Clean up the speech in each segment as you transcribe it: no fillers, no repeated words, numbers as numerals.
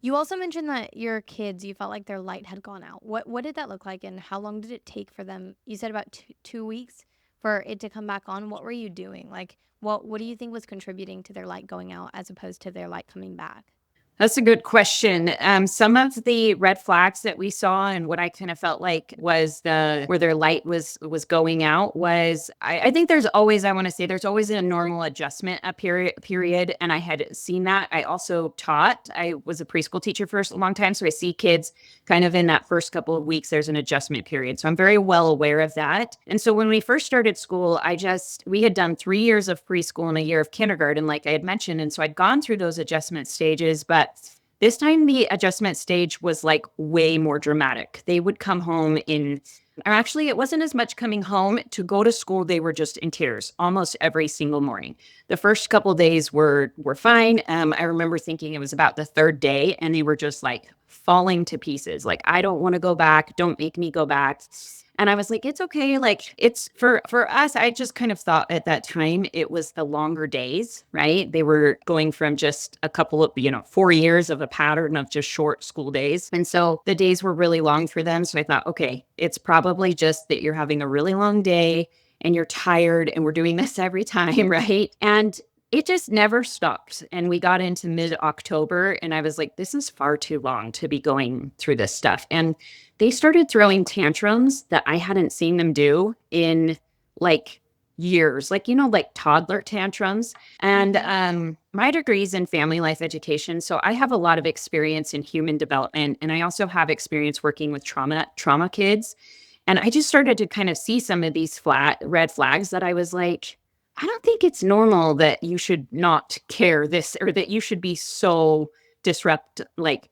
You also mentioned that your kids, you felt like their light had gone out. What did that look like, and how long did it take for them? You said about 2 weeks for it to come back on. What were you doing? Like, what do you think was contributing to their light going out as opposed to their light coming back? That's a good question. Some of the red flags that we saw, and what I kind of felt like was the where their light was going out was I think there's always, I want to say there's always a normal adjustment a period, and I had seen that. I also taught. I was a preschool teacher for a long time, so I see kids kind of in that first couple of weeks. There's an adjustment period, so I'm very well aware of that. And so when we first started school, we had done 3 years of preschool and a year of kindergarten, like I had mentioned, and so I'd gone through those adjustment stages, but this time, the adjustment stage was like way more dramatic. They would come home or actually, it wasn't as much coming home to go to school. They were just in tears almost every single morning. The first couple days were fine. I remember thinking it was about the third day, and they were just like falling to pieces. Like, I don't want to go back. Don't make me go back. And I was like, it's okay. Like, it's for us, I just kind of thought at that time it was the longer days, right? They were going from just a couple of, 4 years of a pattern of just short school days. And so the days were really long for them. So I thought, okay, it's probably just that you're having a really long day and you're tired, and we're doing this every time, right? And it just never stopped. And we got into mid-October, and I was like, this is far too long to be going through this stuff. And they started throwing tantrums that I hadn't seen them do in like years, like, like toddler tantrums. And Hmm. my degree's in family life education. So I have a lot of experience in human development. And I also have experience working with trauma kids. And I just started to kind of see some of these flat red flags that I was like, I don't think it's normal that you should not care this, or that you should be so disruptive, like,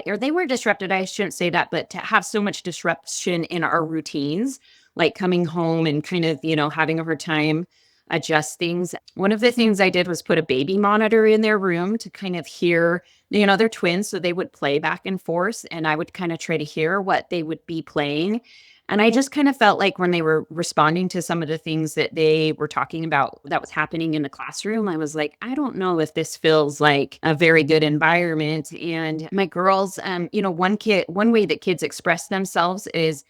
or they were disrupted. I shouldn't say that, but to have so much disruption in our routines, like coming home and kind of, having a hard time adjust things. One of the things I did was put a baby monitor in their room to kind of hear, they're twins, so they would play back and forth, and I would kind of try to hear what they would be playing. And I just kind of felt like when they were responding to some of the things that they were talking about that was happening in the classroom, I was like, I don't know if this feels like a very good environment. And my girls, one way that kids express themselves is,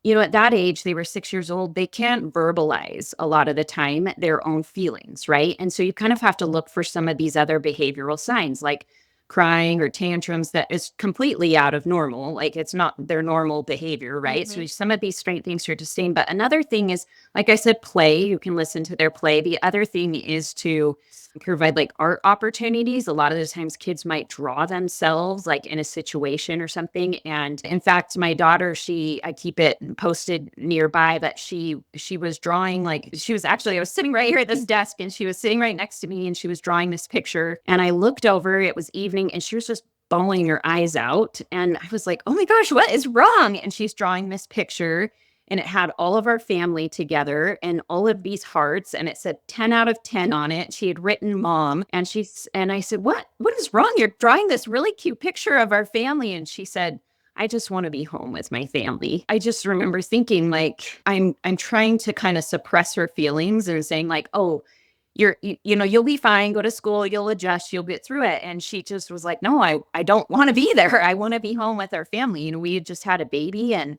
at that age, they were 6 years old, they can't verbalize a lot of the time their own feelings, right? And so you kind of have to look for some of these other behavioral signs like crying or tantrums that is completely out of normal. Like, it's not their normal behavior, right? Hmm. So some of these straight things are to stay. But another thing is, like I said, play. You can listen to their play. The other thing is to provide like art opportunities. A lot of the times kids might draw themselves like in a situation or something. And in fact, my daughter, I keep it posted nearby, but she was drawing, like, she was actually, I was sitting right here at this desk, and she was sitting right next to me, and she was drawing this picture, and I looked over, it was evening, and she was just bawling her eyes out. And I was like, oh my gosh, what is wrong? And she's drawing this picture, and it had all of our family together and all of these hearts, and it said 10 out of 10 on it. She had written mom, and I said, what is wrong? You're drawing this really cute picture of our family. And she said, I just want to be home with my family. I just remember thinking, like, I'm trying to kind of suppress her feelings and saying like, oh, you'll be fine, go to school, you'll adjust, you'll get through it. And she just was like, no, I don't want to be there. I want to be home with our family. We had just had a baby, and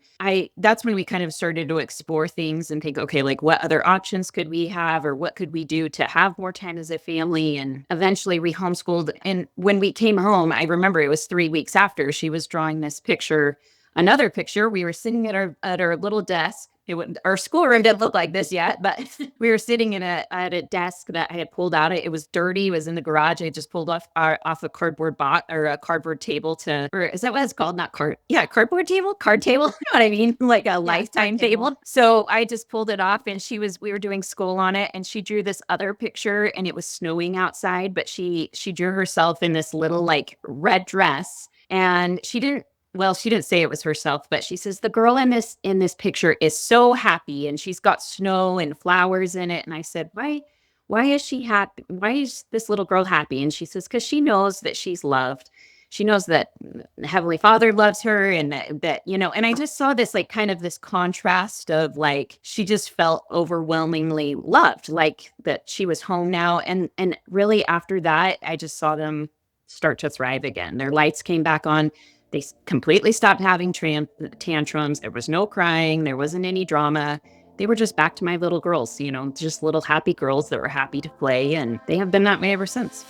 that's when we kind of started to explore things and think, okay, like, what other options could we have, or what could we do to have more time as a family? And eventually we homeschooled. And when we came home, I remember it was 3 weeks after she was drawing this picture, another picture. We were sitting at our little desk. Our schoolroom didn't look like this yet, but we were sitting at a desk that I had pulled out. It was dirty. It was in the garage. I just pulled off a cardboard box, or a cardboard table or is that what it's called? Not card. Yeah, cardboard table, card table. You know what I mean? Like a Yeah, card lifetime table. table. So I just pulled it off, and we were doing school on it, and she drew this other picture, and it was snowing outside, but she drew herself in this little like red dress, and she didn't say it was herself, but she says the girl in this picture is so happy, and she's got snow and flowers in it. And I said, why is she happy? Why is this little girl happy? And she says, because she knows that she's loved. She knows that Heavenly Father loves her, and and I just saw this like kind of this contrast of like she just felt overwhelmingly loved, like that she was home now. And really after that, I just saw them start to thrive again. Their lights came back on. They completely stopped having tantrums. There was no crying. There wasn't any drama. They were just back to my little girls, just little happy girls that were happy to play. And they have been that way ever since.